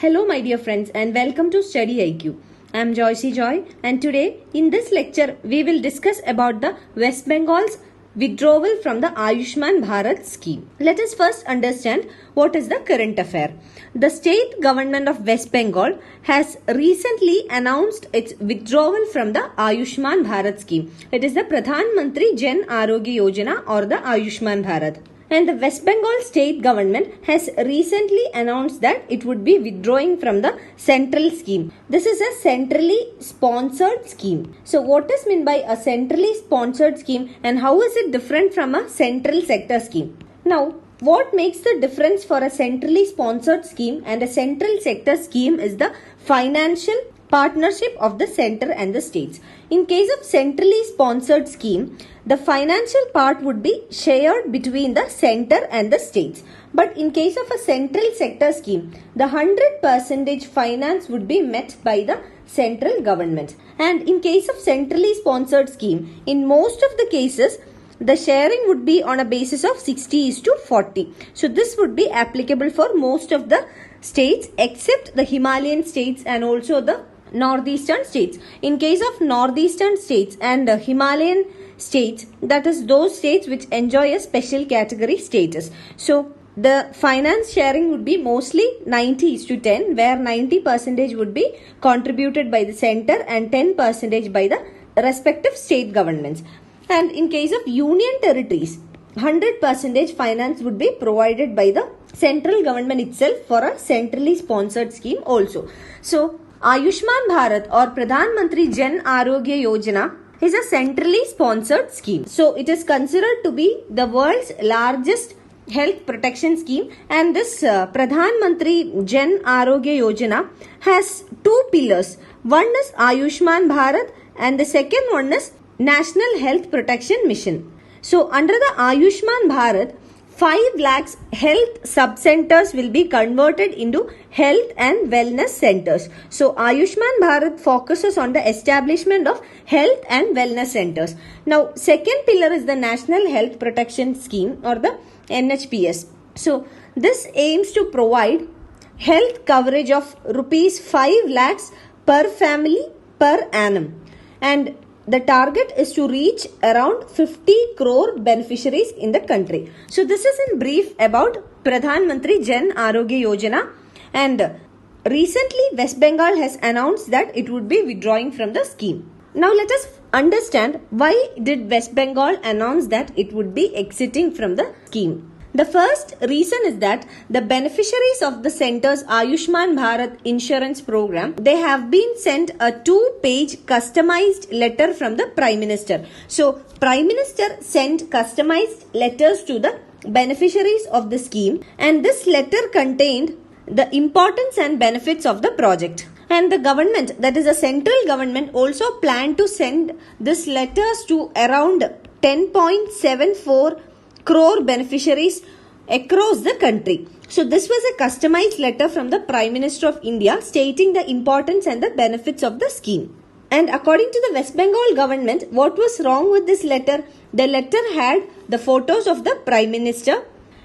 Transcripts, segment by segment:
Hello my dear friends and welcome to StudyIQ. I am Joy and today in this lecture we will discuss about the West Bengal's withdrawal from the Ayushman Bharat scheme. Let us first understand what is the current affair. The state government of West Bengal has recently announced its withdrawal from the Ayushman Bharat scheme. It is the Pradhan Mantri Jan Arogya Yojana or the Ayushman Bharat. And the West Bengal state government has recently announced that it would be withdrawing from the central scheme. This is a centrally sponsored scheme. So what is meant by a centrally sponsored scheme and how is it different from a central sector scheme? Now, what makes the difference for a centrally sponsored scheme and a central sector scheme is the financial partnership of the center and the states. In case of centrally sponsored scheme, the financial part would be shared between the center and the states. But in case of a central sector scheme, the 100% finance would be met by the central government. And in case of centrally sponsored scheme, in most of the cases, the sharing would be on a basis of 60:40. So this would be applicable for most of the states except the Himalayan states and also the northeastern states. In case of northeastern states and Himalayan states, that is those states which enjoy a special category status. So the finance sharing would be mostly 90:10, where 90% would be contributed by the center and 10% by the respective state governments. And in case of union territories, 100% finance would be provided by the central government itself for a centrally sponsored scheme also. So Ayushman Bharat or Pradhan Mantri Jan Arogya Yojana is a centrally sponsored scheme. So it is considered to be the world's largest health protection scheme, and this Pradhan Mantri Jan Arogya Yojana has two pillars. One is Ayushman Bharat and the second one is National Health Protection Mission. So under the Ayushman Bharat, 5 lakhs health sub-centers will be converted into health and wellness centers. So Ayushman Bharat focuses on the establishment of health and wellness centers. Now second pillar is the National Health Protection Scheme or the NHPS. So this aims to provide health coverage of rupees 5 lakhs per family per annum. And the target is to reach around 50 crore beneficiaries in the country. So this is in brief about Pradhan Mantri Jan Arogya Yojana, and recently West Bengal has announced that it would be withdrawing from the scheme. Now let us understand why did West Bengal announce that it would be exiting from the scheme. The first reason is that the beneficiaries of the center's Ayushman Bharat insurance program, they have been sent a 2-page customized letter from the Prime Minister. So Prime Minister sent customized letters to the beneficiaries of the scheme, and this letter contained the importance and benefits of the project. And the government, that is the central government, also planned to send this letters to around 10.74 crore beneficiaries across the country. So this was a customized letter from the Prime Minister of India stating the importance and the benefits of the scheme. And according to the West Bengal government, what was wrong with this letter? The letter had the photos of the Prime Minister,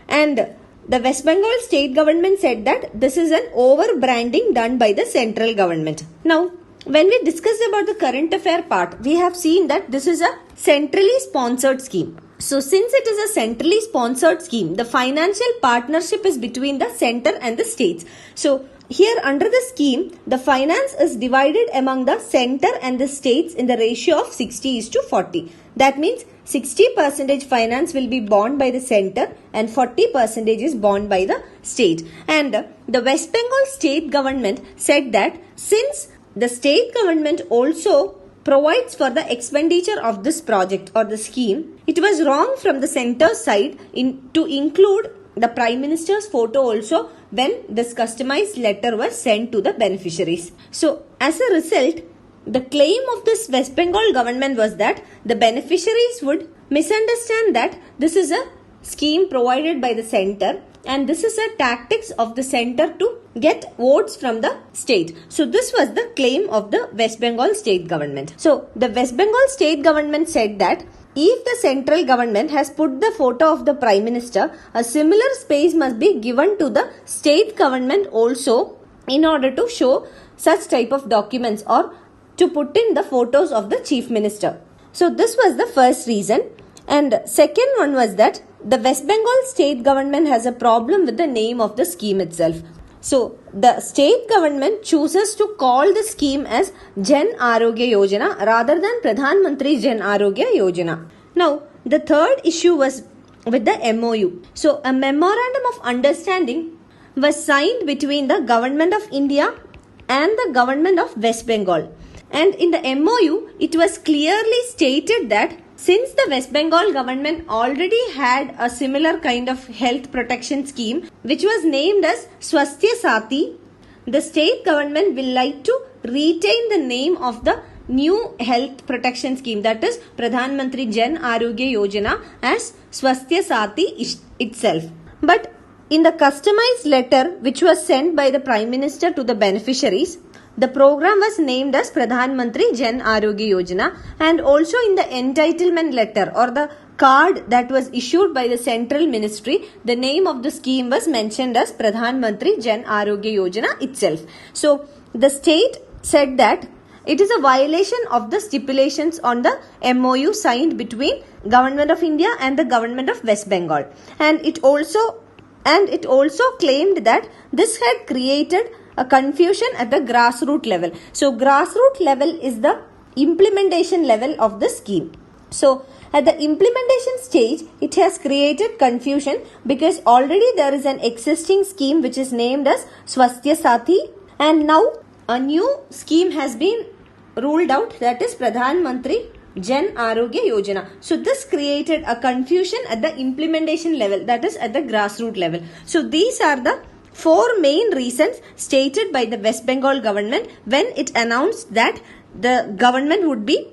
and the West Bengal state government said that this is an over-branding done by the central government. Now, when we discussed about the current affair part, we have seen that this is a centrally sponsored scheme. So since it is a centrally sponsored scheme, the financial partnership is between the center and the states. So here under the scheme, the finance is divided among the center and the states in the ratio of 60:40. That means 60% finance will be borne by the center and 40% is borne by the state. And the West Bengal state government said that since the state government also provides for the expenditure of this project or the scheme, it was wrong from the center side to include the Prime Minister's photo also when this customized letter was sent to the beneficiaries. So as a result, the claim of this West Bengal government was that the beneficiaries would misunderstand that this is a scheme provided by the center and this is a tactics of the center to get votes from the state. So this was the claim of the West Bengal state government. So the West Bengal state government said that if the central government has put the photo of the Prime Minister, a similar space must be given to the state government also in order to show such type of documents or to put in the photos of the chief minister. So this was the first reason. And second one was that the West Bengal state government has a problem with the name of the scheme itself. So the state government chooses to call the scheme as Jan Arogya Yojana rather than Pradhan Mantri Jan Arogya Yojana. Now the third issue was with the MOU. So a memorandum of understanding was signed between the government of India and the government of West Bengal. And in the MOU, it was clearly stated that since the West Bengal government already had a similar kind of health protection scheme which was named as Swasthya Sati, the state government will like to retain the name of the new health protection scheme, that is Pradhan Mantri Jan Arogya Yojana, as Swasthya Sati itself. But in the customized letter which was sent by the Prime Minister to the beneficiaries, the program was named as Pradhan Mantri Jan Arogya Yojana, and also in the entitlement letter or the card that was issued by the central ministry, the name of the scheme was mentioned as Pradhan Mantri Jan Arogya Yojana itself. So the state said that it is a violation of the stipulations on the MOU signed between Government of India and the Government of West Bengal, and it also claimed that this had created a confusion at the grassroots level. So grassroots level is the implementation level of the scheme. So at the implementation stage, it has created confusion because already there is an existing scheme which is named as Swasthya Sati, and now a new scheme has been ruled out, that is Pradhan Mantri Jan Arogya Yojana. So this created a confusion at the implementation level, that is at the grassroots level. So these are the four main reasons stated by the West Bengal government when it announced that the government would be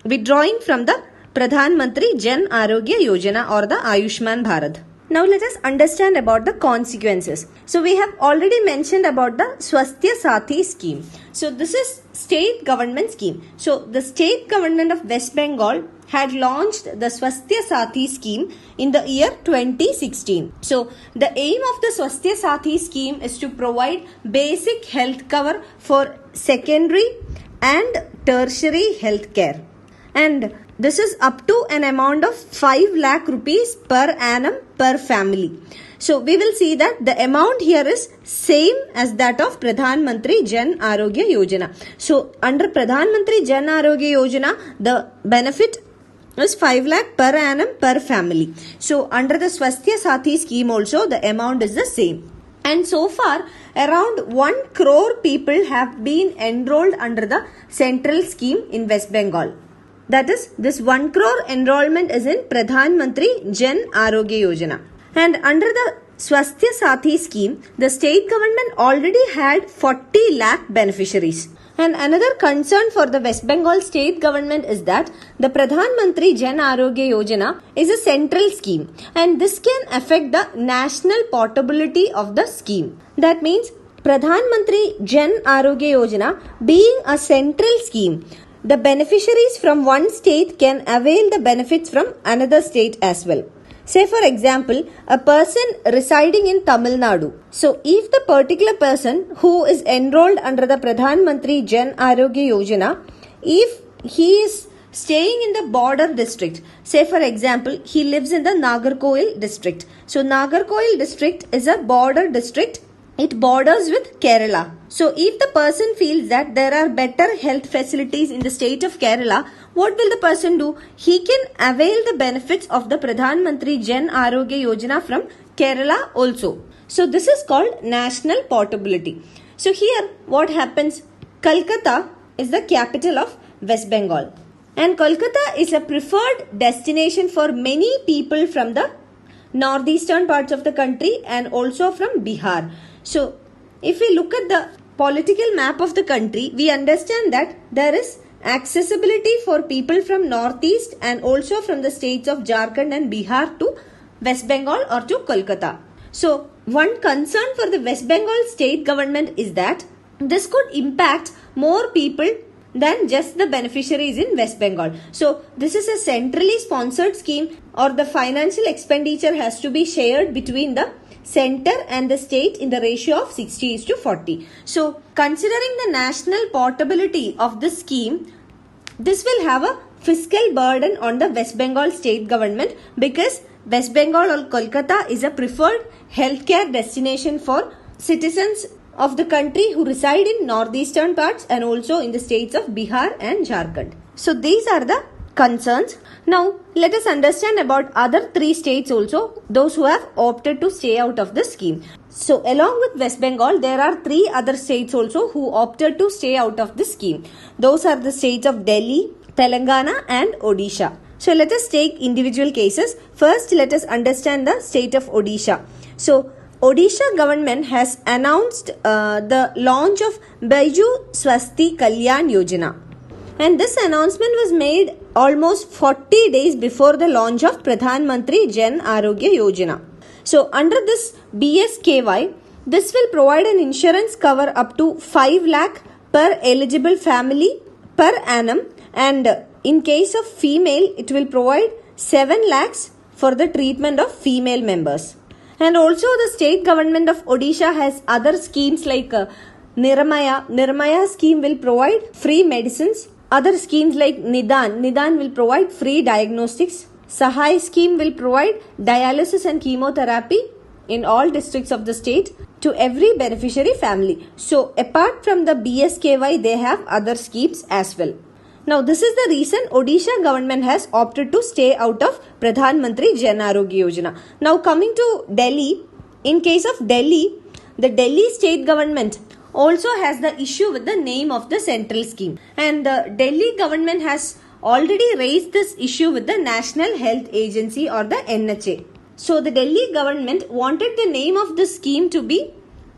withdrawing from the Pradhan Mantri Jan Arogya Yojana or the Ayushman Bharat. Now let us understand about the consequences. So we have already mentioned about the Swasthya Sati scheme. So this is state government scheme. So the state government of West Bengal had launched the Swasthya Sati scheme in the year 2016. So the aim of the Swasthya Sati scheme is to provide basic health cover for secondary and tertiary health care. And this is up to an amount of 5 lakh rupees per annum per family. So we will see that the amount here is same as that of Pradhan Mantri Jan Arogya Yojana. So under Pradhan Mantri Jan Arogya Yojana, the benefit is 5 lakh per annum per family. So under the Swasthya Sati scheme also, the amount is the same. And so far, around 1 crore people have been enrolled under the central scheme in West Bengal. That is, this 1 crore enrollment is in Pradhan Mantri Jan Arogya Yojana. And under the Swasthya Sati scheme, the state government already had 40 lakh beneficiaries. And another concern for the West Bengal state government is that the Pradhan Mantri Jan Arogya Yojana is a central scheme, and this can affect the national portability of the scheme. That means Pradhan Mantri Jan Arogya Yojana being a central scheme, the beneficiaries from one state can avail the benefits from another state as well. Say for example, a person residing in Tamil Nadu. So if the particular person who is enrolled under the Pradhan Mantri Jan Arogya Yojana, if he is staying in the border district, say for example, he lives in the Nagarkoil district. So Nagarkoil district is a border district. It borders with Kerala. So if the person feels that there are better health facilities in the state of Kerala, what will the person do? He can avail the benefits of the Pradhan Mantri Jan Arogya Yojana from Kerala also. So this is called national portability. So here what happens? Kolkata is the capital of West Bengal. And Kolkata is a preferred destination for many people from the northeastern parts of the country and also from Bihar. So if we look at the political map of the country, we understand that there is accessibility for people from northeast and also from the states of Jharkhand and Bihar to West Bengal or to Kolkata. So one concern for the West Bengal state government is that this could impact more people than just the beneficiaries in West Bengal. So this is a centrally sponsored scheme, or the financial expenditure has to be shared between the center and the state in the ratio of 60:40. So considering the national portability of this scheme, this will have a fiscal burden on the West Bengal state government because West Bengal or Kolkata is a preferred healthcare destination for citizens of the country who reside in northeastern parts and also in the states of Bihar and Jharkhand. So these are the concerns. Now let us understand about other three states also, those who have opted to stay out of the scheme. So along with West Bengal, there are three other states also who opted to stay out of the scheme. Those are the states of Delhi, Telangana and Odisha. So let us take individual cases. First, let us understand the state of Odisha. So Odisha government has announced the launch of Baiju Swasti Kalyan Yojana. And this announcement was made almost 40 days before the launch of Pradhan Mantri Jan Arogya Yojana. So under this BSKY, this will provide an insurance cover up to 5 lakh per eligible family per annum, and in case of female, it will provide 7 lakhs for the treatment of female members. And also the state government of Odisha has other schemes like Niramaya. Niramaya scheme will provide free medicines. Other schemes like Nidan will provide free diagnostics. Sahay scheme will provide dialysis and chemotherapy in all districts of the state to every beneficiary family. So apart from the BSKY, they have other schemes as well. Now this is the reason Odisha government has opted to stay out of Pradhan Mantri Jan Arogya Yojana. Now coming to Delhi, in case of Delhi, the Delhi state government also has the issue with the name of the central scheme, and the Delhi government has already raised this issue with the National Health Agency or the NHA. So the Delhi government wanted the name of the scheme to be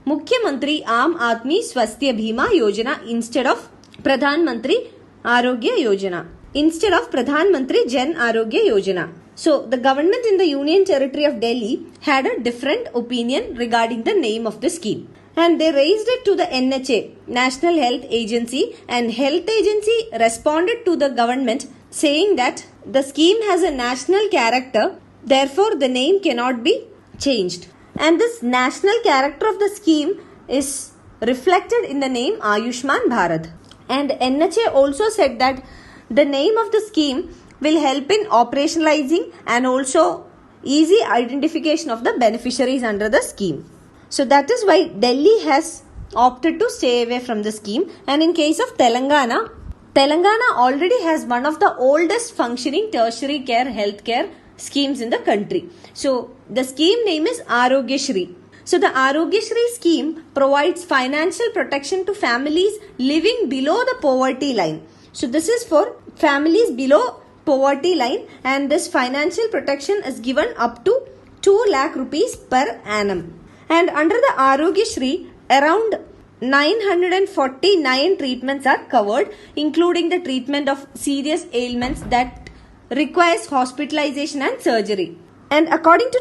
Mukhyamantri Aam Aadmi Swasthya Bima Yojana instead of Pradhan Mantri Arogya Yojana, instead of Pradhan Mantri Jan Arogya Yojana. So the government in the Union Territory of Delhi had a different opinion regarding the name of the scheme, and they raised it to the NHA, National Health Agency, and Health Agency responded to the government saying that the scheme has a national character, therefore the name cannot be changed. And this national character of the scheme is reflected in the name Ayushman Bharat. And NHA also said that the name of the scheme will help in operationalizing and also easy identification of the beneficiaries under the scheme. So that is why Delhi has opted to stay away from the scheme. And in case of Telangana, Telangana already has one of the oldest functioning tertiary care healthcare schemes in the country. So the scheme name is Arogya Shri. So the Arogya Shri scheme provides financial protection to families living below the poverty line. So this is for families below poverty line, and this financial protection is given up to 2 lakh rupees per annum. And under the Arogya Shri, around 949 treatments are covered, including the treatment of serious ailments that requires hospitalization and surgery. And according to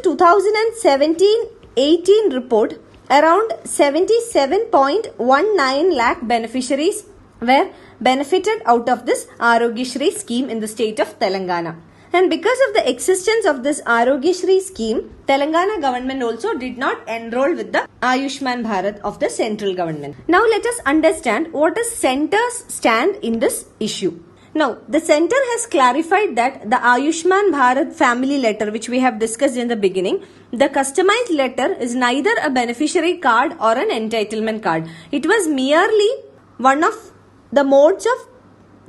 2017-18 report, around 77.19 lakh beneficiaries were benefited out of this Arogya Shri scheme in the state of Telangana. And because of the existence of this Arogya Shri scheme, Telangana government also did not enroll with the Ayushman Bharat of the central government. Now let us understand what is center's stand in this issue. Now, the center has clarified that the Ayushman Bharat family letter, which we have discussed in the beginning, the customized letter is neither a beneficiary card or an entitlement card. It was merely one of the modes of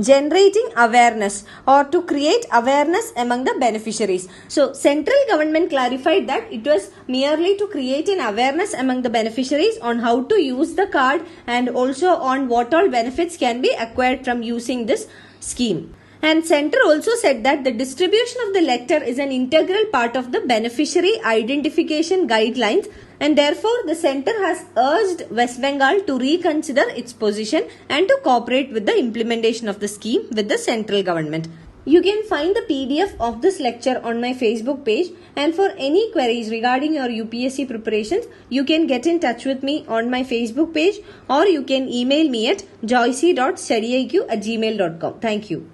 generating awareness or to create awareness among the beneficiaries. So, central government clarified that it was merely to create an awareness among the beneficiaries on how to use the card and also on what all benefits can be acquired from using this scheme. And center also said that the distribution of the letter is an integral part of the beneficiary identification guidelines, and therefore the center has urged West Bengal to reconsider its position and to cooperate with the implementation of the scheme with the central government. You can find the PDF of this lecture on my Facebook page, and for any queries regarding your UPSC preparations, you can get in touch with me on my Facebook page or you can email me at joycey.studyiq@gmail.com. Thank you.